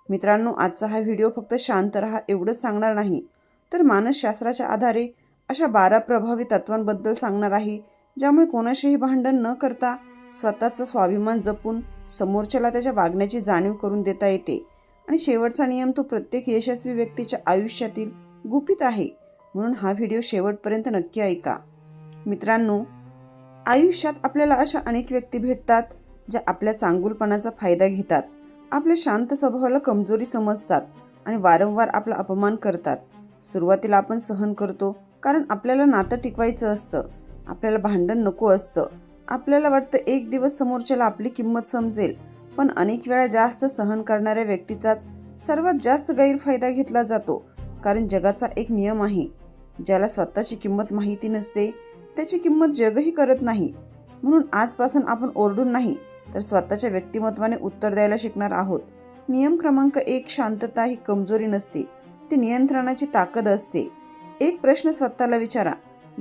मित्रांनो, आजचा हा व्हिडिओ फक्त शांत रहा एवढंच सांगणार नाही, तर मानसशास्त्राच्या आधारे अशा 12 प्रभावी तत्वांबद्दल सांगणार आहे, ज्यामुळे कोणाशीही भांडण न करता स्वतःचा स्वाभिमान जपून समोरच्याला त्याच्या वागण्याची जाणीव करून देता येते. आणि शेवटचा नियम तो प्रत्येक यशस्वी व्यक्तीच्या आयुष्यातील गुपित आहे, म्हणून हा व्हिडिओ शेवटपर्यंत नक्की ऐका. मित्रांनो, आयुष्यात आपल्याला अशा अनेक व्यक्ती भेटतात ज्या आपल्या चांगुलपणाचा फायदा घेतात, आपल्या शांत स्वभावाला कमजोरी समजतात आणि वारंवार आपला अपमान करतात. सुरुवातीला आपण सहन करतो, कारण आपल्याला नातं टिकवायचं असतं, आपल्याला भांडण नको असतं, आपल्याला वाटतं एक दिवस समोरच्याला आपली किंमत समजेल. पण अनेक वेळा जास्त सहन करणाऱ्या व्यक्तीचाच सर्वात जास्त गैरफायदा घेतला जातो. कारण जगाचा एक नियम आहे, ज्याला स्वतःची किंमत माहिती नसते त्याची किंमत जगही करत नाही. म्हणून आजपासून आपण ओरडून नाही, तर स्वतःच्या व्यक्तिमत्वाने उत्तर द्यायला शिकणार आहोत. नियम क्रमांक 1, शांतता ही कमजोरी नसते, ती नियंत्रणाची ताकद असते. एक प्रश्न स्वतःला विचारा,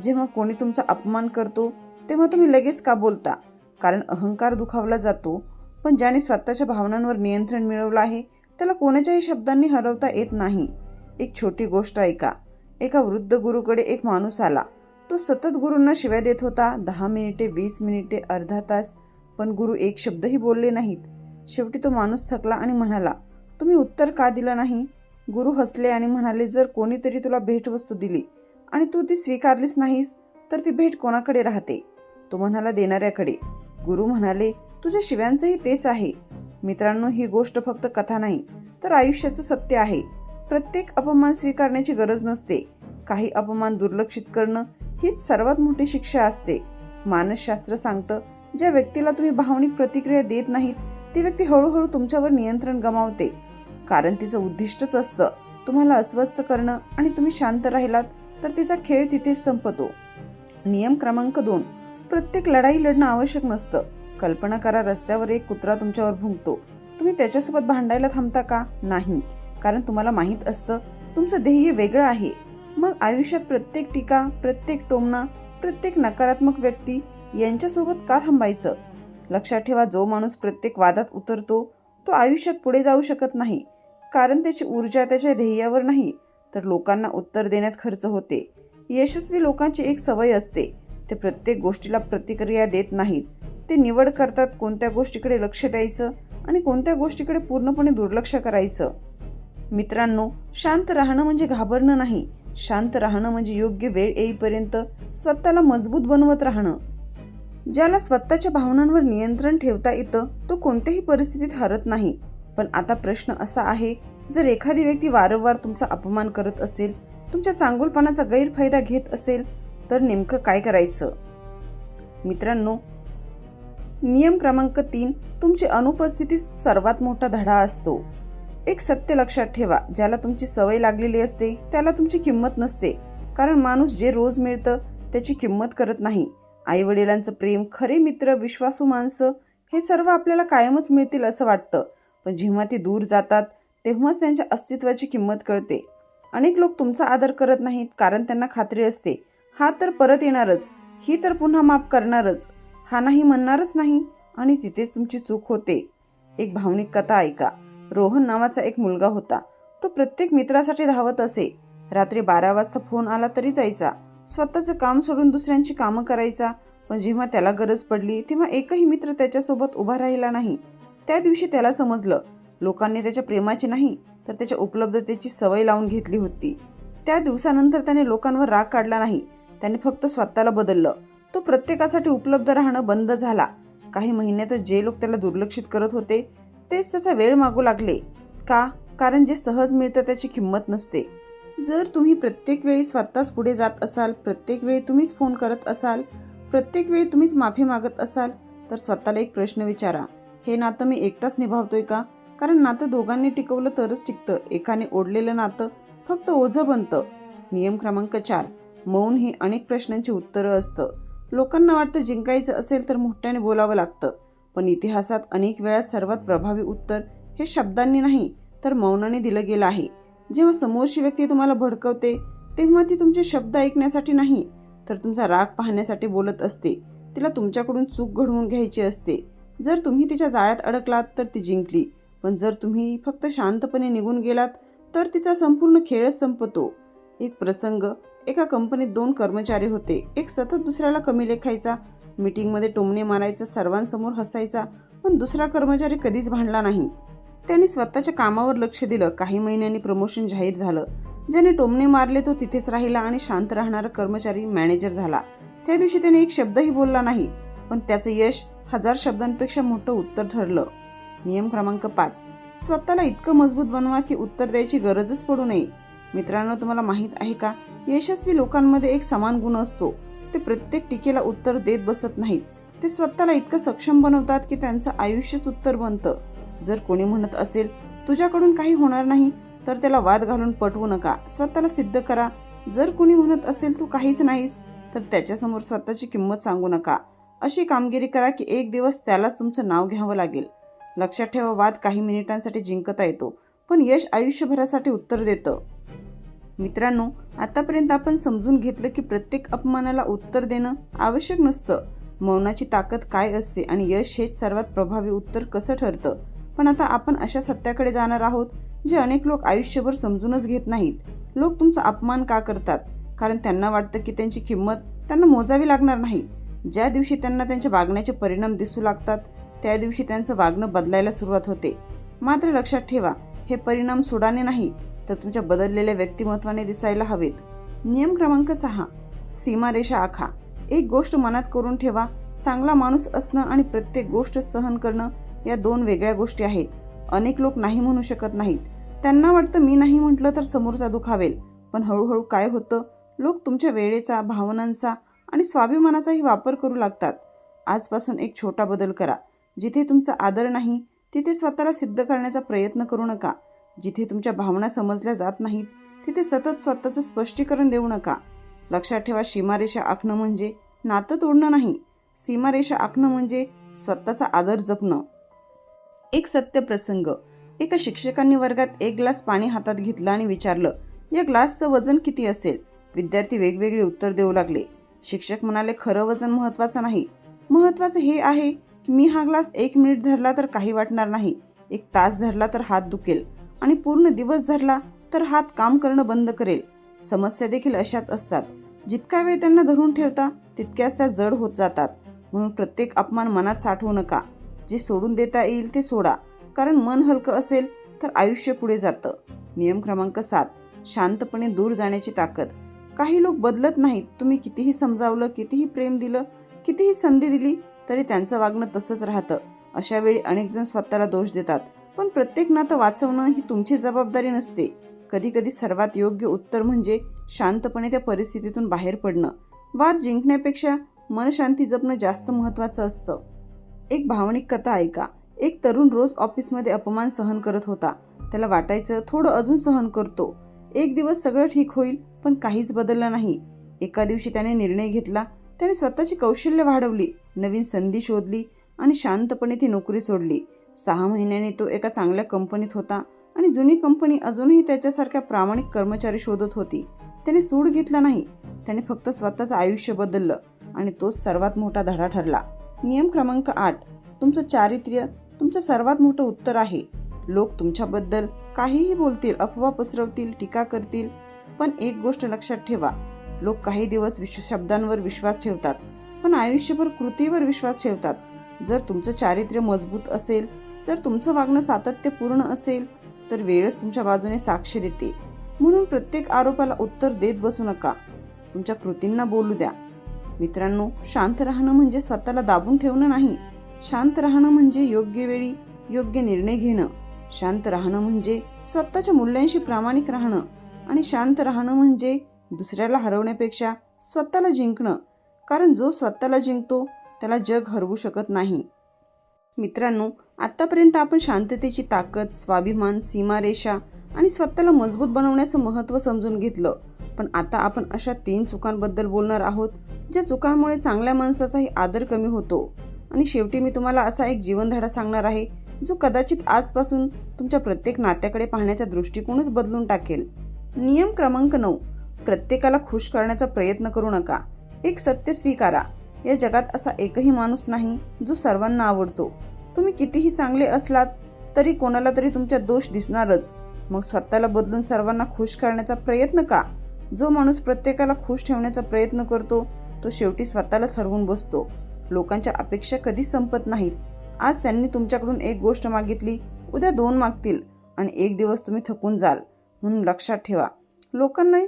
जेव्हा कोणी तुमचा अपमान करतो तेव्हा तुम्ही लगेच का बोलता? कारण अहंकार दुखावला जातो, पण ज्याने स्वतःच्या भावनांवर नियंत्रण मिळवलं आहे त्याला कोणाच्याही शब्दांनी हरवता येत नाही. एक छोटी गोष्ट ऐका. एका वृद्ध गुरुकडे एक माणूस आला. तो सतत गुरूंना शिव्या देत होता, 10 मिनिटे, 20 मिनिटे, अर्धा तास, पण गुरु एक शब्दही बोलले नाहीत. शेवटी तो माणूस थकला आणि म्हणाला, तुम्ही उत्तर का दिलं नाही? गुरु हसले आणि म्हणाले, जर कोणीतरी तुला भेटवस्तू दिली आणि तू ती स्वीकारलीच नाहीस, तर ती भेट कोणाकडे राहते? तो म्हणाला, देणाऱ्याकडे. गुरु म्हणाले, तुझ्या शिव्यांचंही तेच आहे. मित्रांनो, ही गोष्ट फक्त कथा नाही, तर आयुष्याचं सत्य आहे. प्रत्येक अपमान स्वीकारण्याची गरज नसते. काही अपमान दुर्लक्षित करणं हीच सर्वात मोठी शिक्षा असते. मानसशास्त्र सांगतं, ज्या व्यक्तीला तुम्ही भावनिक प्रतिक्रिया देत नाहीत ती व्यक्ती हळूहळू तुमच्यावर नियंत्रण गमावते. कारण तिचं उद्दिष्टच असतं तुम्हाला अस्वस्थ करणं, आणि तुम्ही शांत राहिलात तर तिचा खेळ तिथेच संपतो. नियम क्रमांक 2, प्रत्येक लढाई लढणं आवश्यक नसतं. कल्पना करा, रस्त्यावर एक कुत्रा तुमच्यावर भुंकतो. तुम्ही त्याच्यासोबत भांडायला थांबता का? नाही, कारण तुम्हाला माहीत असतं तुमचं ध्येय वेगळं आहे. मग आयुष्यात प्रत्येक टीका, प्रत्येक टोमणा, प्रत्येक नकारात्मक व्यक्ती यांच्यासोबत का थांबायचं? लक्षात ठेवा, जो माणूस प्रत्येक वादात उतरतो तो आयुष्यात पुढे जाऊ शकत नाही. कारण त्याची ऊर्जा त्याच्या ध्येयावर नाही, तर लोकांना उत्तर देण्यात खर्च होते. यशस्वी लोकांची एक सवय असते, ते प्रत्येक गोष्टीला प्रतिक्रिया देत नाहीत. ते निवड करतात कोणत्या गोष्टीकडे लक्ष द्यायचं आणि कोणत्या गोष्टीकडे पूर्णपणे दुर्लक्ष करायचं. मित्रांनो, शांत राहणं म्हणजे घाबरणं नाही. शांत राहणं म्हणजे योग्य वेळ येईपर्यंत स्वतःला मजबूत बनवत राहणं. ज्याला स्वतःच्या भावनांवर नियंत्रण ठेवता येतं तो कोणत्याही परिस्थितीत हरत नाही. पण आता प्रश्न असा आहे, जर एखादी व्यक्ती वारंवार तुमचा अपमान करत असेल, तुमच्या चांगुलपणाचा गैरफायदा घेत असेल, तर नेमकं काय करायचं? मित्रांनो, नियम क्रमांक 3, तुमची अनुपस्थिती सर्वात मोठा धडा असतो. एक सत्य लक्षात ठेवा, ज्याला तुमची सवय लागलेली असते त्याला तुमची किंमत नसते. कारण माणूस जे रोज मिळतं त्याची किंमत करत नाही. आई वडिलांचं प्रेम, खरे मित्र, विश्वासू माणसं हे सर्व आपल्याला कायमच मिळतील असं वाटतं, पण जेव्हा ती दूर जातात तेव्हाच त्यांच्या अस्तित्वाची किंमत कळते. अनेक लोक तुमचा आदर करत नाहीत कारण त्यांना खात्री असते, हा तर परत येणारच, ही तर पुन्हा माफ करणारच, हा नाही म्हणणारच नाही, आणि तिथेच तुमची चूक होते. एक भावनिक कथा ऐका. रोहन नावाचा एक मुलगा होता. तो प्रत्येक मित्रासाठी धावत असे. रात्री 12 वाजता फोन आला तरी जायचा. स्वतःचं काम सोडून दुसऱ्यांची कामं करायचा. पण जेव्हा त्याला गरज पडली तेव्हा एकही मित्र त्याच्यासोबत उभा राहिला नाही. त्या दिवशी त्याला समजलं, लोकांनी त्याच्या प्रेमाची नाही तर त्याच्या उपलब्धतेची सवय लावून घेतली होती. त्या दिवसानंतर त्याने लोकांवर राग काढला नाही, त्याने फक्त स्वतःला बदललं. तो प्रत्येकासाठी उपलब्ध राहणं बंद झाला. काही महिन्यातच जे लोक त्याला दुर्लक्षित करत होते तेच त्याचा वेळ मागू लागले. का? कारण जे सहज मिळतं त्याची किंमत नसते. जर तुम्ही प्रत्येक वेळी स्वतःच पुढे जात असाल, प्रत्येक वेळी तुम्हीच फोन करत असाल, प्रत्येक वेळी तुम्हीच माफी मागत असाल, तर स्वतःला एक प्रश्न विचारा, हे नातं मी एकटाच निभावतोय का? कारण नातं दोघांनी टिकवलं तरच टिकतं. एकाने ओढलेलं नातं फक्त ओझं बनतं. नियम क्रमांक 4, मौन हे अनेक प्रश्नांची उत्तरं असतं. लोकांना वाटतं जिंकायचं असेल तर मोठ्याने बोलावं लागतं, पण इतिहासात अनेक वेळा सर्वात प्रभावी उत्तर हे शब्दांनी नाही तर मौनाने दिलं गेलं आहे. जेव्हा समोरची व्यक्ती तुम्हाला भडकवते तेव्हा ती तुमचे शब्द ऐकण्यासाठी नाही तर तुमचा राग पाहण्यासाठी बोलत असते. तिला तुमच्याकडून चूक घडवून घ्यायची असते. जर तुम्ही तिच्या जाळ्यात अडकलात तर ती जिंकली, पण जर तुम्ही फक्त शांतपणे निघून गेलात तर तिचा संपूर्ण खेळच संपतो. एक प्रसंग, एका कंपनीत 2 कर्मचारी होते. एक सतत दुसऱ्याला कमी लेखायचा, मीटिंगमध्ये टोमणे मारायचा, सर्वांसमोर हसायचा, पण दुसरा कर्मचारी कधीच भांडला नाही. त्यांनी स्वतःच्या कामावर लक्ष दिलं. काही महिन्यांनी प्रमोशन जाहीर झालं. ज्याने टोमणे मारले तो तिथेच राहिला आणि शांत राहणारा कर्मचारी मॅनेजर झाला. त्या दिवशी त्याने एक शब्दही बोलला नाही, पण त्याचं यश 1000 शब्दांपेक्षा मोठं उत्तर ठरलं. नियम क्रमांक 5, स्वतःला इतकं मजबूत बनवा की उत्तर द्यायची गरजच पडू नये. मित्रांनो, तुम्हाला माहित आहे का, यशस्वी लोकांमध्ये एक समान गुण असतो. ते प्रत्येक टीकेला उत्तर देत बसत नाहीत. ते स्वतःला इतकं सक्षम बनवतात की त्यांचं आयुष्यच उत्तर बनतं. जर कोणी म्हणत असेल तुझ्याकडून काही होणार नाही तर त्याला वाद घालून पटवू नका. स्वतःला सिद्ध करा. जर कोणी म्हणत असेल तू काहीच नाहीस तर त्याच्यासमोर स्वतःची किंमत सांगू नका. अशी कामगिरी करा की एक दिवस त्यालाच तुमचं नाव घ्यावं लागेल. लक्षात ठेवा, वाद काही मिनिटांसाठी जिंकता येतो, पण यश आयुष्यभरासाठी उत्तर देतं. मित्रांनो, आतापर्यंत आपण समजून घेतलं की प्रत्येक अपमानाला उत्तर देणं आवश्यक नसतं. मौनाची ताकद काय असते आणि यश हेच सर्वात प्रभावी उत्तर कसं ठरतं. पण आता आपण अशा सत्याकडे जाणार आहोत जे अनेक लोक आयुष्यभर समजूनच घेत नाहीत. लोक तुमचा अपमान का करतात? कारण त्यांना वाटतं की त्यांची किंमत त्यांना मोजावी लागणार नाही. ज्या दिवशी त्यांना त्यांच्या वागण्याचे परिणाम दिसू लागतात त्या दिवशी त्यांचं वागणं बदलायला सुरुवात होते. मात्र लक्षात ठेवा, हे परिणाम सुडाने नाही तर तुमच्या बदललेल्या व्यक्तिमत्वाने दिसायला हवेत. नियम क्रमांक 6, सीमारेषा आखा. एक गोष्ट मनात करून ठेवा, चांगला माणूस असणं आणि प्रत्येक गोष्ट सहन करणं या 2 वेगळ्या गोष्टी आहेत. अनेक लोक नाही म्हणू शकत नाहीत. त्यांना वाटतं मी नाही म्हटलं तर समोरचा दुखावेल. पण हळूहळू काय होतं, लोक तुमच्या वेळेचा, भावनांचा आणि स्वाभिमानाचाही वापर करू लागतात. आजपासून एक छोटा बदल करा. जिथे तुमचा आदर नाही तिथे स्वतःला सिद्ध करण्याचा प्रयत्न करू नका. जिथे तुमच्या भावना समजल्या जात नाहीत तिथे सतत स्वतःचं स्पष्टीकरण देऊ नका. लक्षात ठेवा, सीमारेषा आखणं म्हणजे नातं तोडणं नाही. सीमारेषा आखणं म्हणजे स्वतःचा आदर जपणं. एक सत्य प्रसंग, एका शिक्षकांनी वर्गात एक ग्लास पाणी हातात घेतलं आणि विचारलं, या ग्लासचं वजन किती असेल? विद्यार्थी वेगवेगळे उत्तर देऊ लागले. शिक्षक म्हणाले, खरं वजन महत्त्वाचं नाही. महत्त्वाचं हे आहे की मी हा ग्लास 1 मिनिट धरला तर काही वाटणार नाही, 1 तास धरला तर हात दुखेल आणि पूर्ण दिवस धरला तर हात काम करणं बंद करेल. समस्या देखील अशाच असतात. जितका वेळ त्यांना धरून ठेवता तितक्याच त्या जड होत जातात. म्हणून प्रत्येक अपमान मनात साठवू नका. जे सोडून देता येईल ते सोडा, कारण मन हलकं असेल तर आयुष्य पुढे जातं. नियम क्रमांक 7, शांतपणे दूर जाण्याची ताकद. काही लोक बदलत नाहीत. तुम्ही कितीही समजावलं, कितीही प्रेम दिलं, कितीही संधी दिली तरी त्यांचं वागणं तसंच राहतं. अशा वेळी अनेक जण स्वतःला दोष देतात, पण प्रत्येक नातं वाचवणं ही तुमची जबाबदारी नसते. कधी कधी सर्वात योग्य उत्तर म्हणजे शांतपणे त्या परिस्थितीतून बाहेर पडणं. वाद जिंकण्यापेक्षा मनशांती जपणं जास्त महत्त्वाचं असतं. एक भावनिक कथा ऐका. एक तरुण रोज ऑफिसमध्ये अपमान सहन करत होता. त्याला वाटायचं थोडं अजून सहन करतो, एक दिवस सगळं ठीक होईल, पण काहीच बदललं नाही. एका दिवशी त्याने निर्णय घेतला. त्याने स्वतःची कौशल्य वाढवली, नवीन संधी शोधली आणि शांतपणे ती नोकरी सोडली. 6 महिन्यांनी तो एका चांगल्या कंपनीत होता आणि जुनी कंपनी अजूनही त्याच्यासारख्या प्रामाणिक कर्मचारी शोधत होती. त्याने सूड घेतला नाही. त्याने फक्त स्वतःचं आयुष्य बदललं आणि तोच सर्वात मोठा धडा ठरला. नियम क्रमांक 8, तुमचं चारित्र्य तुमचं सर्वात मोठं उत्तर आहे. लोक तुमच्याबद्दल काहीही बोलतील, अफवा पसरवतील, टीका करतील, पण एक गोष्ट लक्षात ठेवा, लोक काही दिवस शब्दांवर विश्वास ठेवतात, पण आयुष्यभर कृतीवर विश्वास ठेवतात. जर तुमचं चारित्र्य मजबूत असेल, जर तुमचं वागणं सातत्यपूर्ण असेल तर वेळच तुमच्या बाजूने साक्ष देते. म्हणून प्रत्येक आरोपाला उत्तर देत बसू नका. तुमच्या कृतींना बोलू द्या. मित्रांनो, शांत राहणं म्हणजे स्वतःला दाबून ठेवणं नाही. शांत राहणं म्हणजे योग्य वेळी योग्य निर्णय घेणं. शांत राहणं म्हणजे स्वतःच्या मूल्यांशी प्रामाणिक राहणं. आणि शांत राहणं म्हणजे दुसऱ्याला हरवण्यापेक्षा स्वतःला जिंकणं. कारण जो स्वतःला जिंकतो त्याला जग हरवू शकत नाही. मित्रांनो, आतापर्यंत आपण शांततेची ताकद, स्वाभिमान, सीमारेषा आणि स्वतःला मजबूत बनवण्याचं महत्त्व समजून घेतलं. पण आता आपण अशा 3 चुकांबद्दल बोलणार आहोत ज्या चुकांमुळे चांगल्या माणसाचाही आदर कमी होतो. आणि शेवटी मी तुम्हाला असा एक जीवनधडा सांगणार आहे जो कदाचित आजपासून तुमच्या प्रत्येक नात्याकडे पाहण्याचा दृष्टिकोनच बदलून टाकेल. नियम क्रमांक 9, प्रत्येकाला खुश करण्याचा प्रयत्न करू नका. एक सत्य स्वीकारा, या जगात असा एकही माणूस नाही जो सर्वांना आवडतो. तुम्ही कितीही चांगले असलात तरी कोणाला तरी तुमच्या दोष दिसणारच. मग स्वतःला बदलून सर्वांना खुश करण्याचा प्रयत्न का? जो माणूस प्रत्येकाला खुश ठेवण्याचा प्रयत्न करतो तो शेवटी स्वतःलाच हरवून बसतो. लोकांच्या अपेक्षा कधीच संपत नाहीत. आज त्यांनी तुमच्याकडून एक गोष्ट मागितली, उद्या 2 मागतील आणि एक दिवस तुम्ही थकून जाल. म्हणून लक्षात ठेवा, लोकांना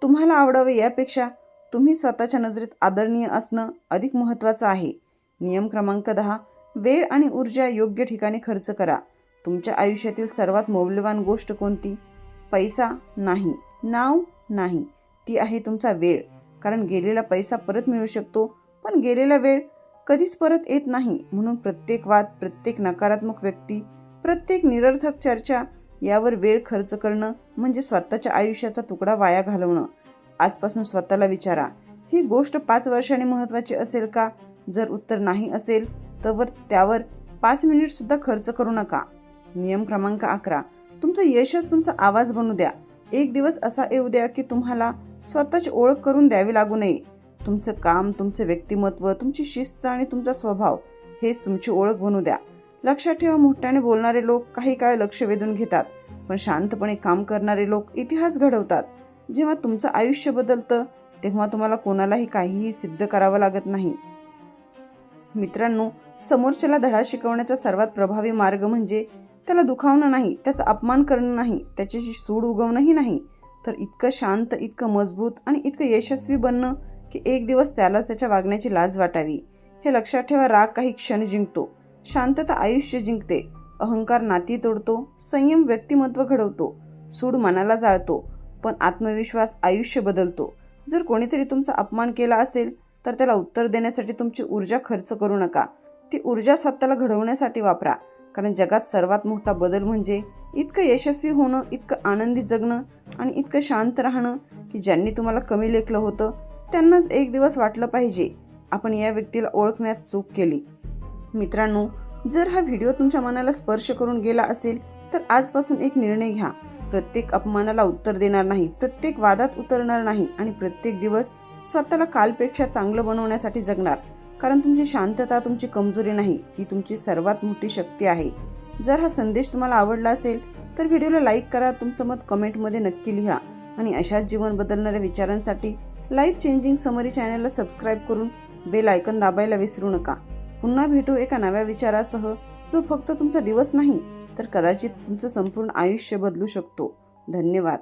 तुम्हाला आवडावे यापेक्षा तुम्ही स्वतःच्या नजरेत आदरणीय असणं अधिक महत्त्वाचं आहे. नियम क्रमांक 10. वेळ आणि ऊर्जा योग्य ठिकाणी खर्च करा. तुमच्या आयुष्यातील सर्वात मौल्यवान गोष्ट कोणती? पैसा नाही, नाव नाही, ती आहे तुमचा वेळ. कारण गेलेला पैसा परत मिळू शकतो, पण गेलेला वेळ कधीच परत येत नाही. म्हणून प्रत्येक वाद, प्रत्येक नकारात्मक व्यक्ती, प्रत्येक निरर्थक चर्चा यावर वेळ खर्च करणं म्हणजे स्वतःच्या आयुष्याचा तुकडा वाया घालवणं. आजपासून स्वतःला विचारा, ही गोष्ट 5 वर्षांनी महत्त्वाची असेल का? जर उत्तर नाही असेल तर त्यावर 5 मिनिट सुद्धा खर्च करू नका. नियम क्रमांक 11. तुमचं यशच तुमचा आवाज बनू द्या. एक दिवस असा येऊ द्या की तुम्हाला स्वतःची ओळख करून द्यावी लागू नये. तुमचं काम, तुमचं व्यक्तिमत्व, तुमची शिस्त आणि तुमचा स्वभाव हेच तुमची ओळख बनू द्या. लक्षात ठेवा, मोठ्याने बोलणारे लोक काही काळ लक्ष वेधून घेतात, पण शांतपणे काम करणारे लोक इतिहास घडवतात. जेव्हा तुमचं आयुष्य बदलतं तेव्हा तुम्हाला कोणालाही काहीही सिद्ध करावं लागत नाही. मित्रांनो, समोरच्याला धडा शिकवण्याचा सर्वात प्रभावी मार्ग म्हणजे त्याला दुखावणं नाही, त्याचा अपमान करणं नाही, त्याच्याशी सूड उगवणंही नाही, तर इतकं शांत, इतकं मजबूत आणि इतकं यशस्वी बनणं की एक दिवस त्यालाच त्याच्या वागण्याची लाज वाटावी. हे लक्षात ठेवा, राग काही क्षण जिंकतो, शांतता आयुष्य जिंकते, अहंकार नाती तोडतो, संयम व्यक्तिमत्व घडवतो, सूड मनाला जाळतो, पण आत्मविश्वास आयुष्य बदलतो. जर कोणीतरी तुमचा अपमान केला असेल तर त्याला उत्तर देण्यासाठी तुमची ऊर्जा खर्च करू नका. ती ऊर्जा स्वतःला घडवण्यासाठी वापरा. कारण जगात सर्वात मोठा बदल म्हणजे इतकं यशस्वी होणं, इतकं आनंदी जगणं आणि इतकं शांत राहणं की ज्यांनी तुम्हाला कमी लेखलं होतं त्यांनाच एक दिवस वाटलं पाहिजे आपण या व्यक्तीला ओळखण्यात चूक केली. मित्रांनो, जर हा व्हिडिओ तुमच्या मनाला स्पर्श करून गेला असेल तर आजपासून एक निर्णय घ्या. प्रत्येक अपमानाला उत्तर देणार नाही, प्रत्येक वादात उतरणार नाही आणि प्रत्येक दिवस स्वतःला कालपेक्षा चांगलं बनवण्यासाठी जगणार. कारण तुमची शांतता तुमची कमजोरी नाही, ती तुमची सर्वात मोठी शक्ती आहे. जर हा संदेश तुम्हाला आवडला असेल तर व्हिडिओला लाईक करा, तुमचं मत कमेंटमध्ये नक्की लिहा आणि अशाच जीवन बदलणाऱ्या विचारांसाठी लाईफ चेंजिंग समरी चॅनलला सबस्क्राईब करून बेल आयकॉन दाबायला विसरू नका. पुन्हा भेटू एका नव्या विचारासह, जो फक्त तुमचा दिवस नाही तर कदाचित तुमचं संपूर्ण आयुष्य बदलू शकतो. धन्यवाद.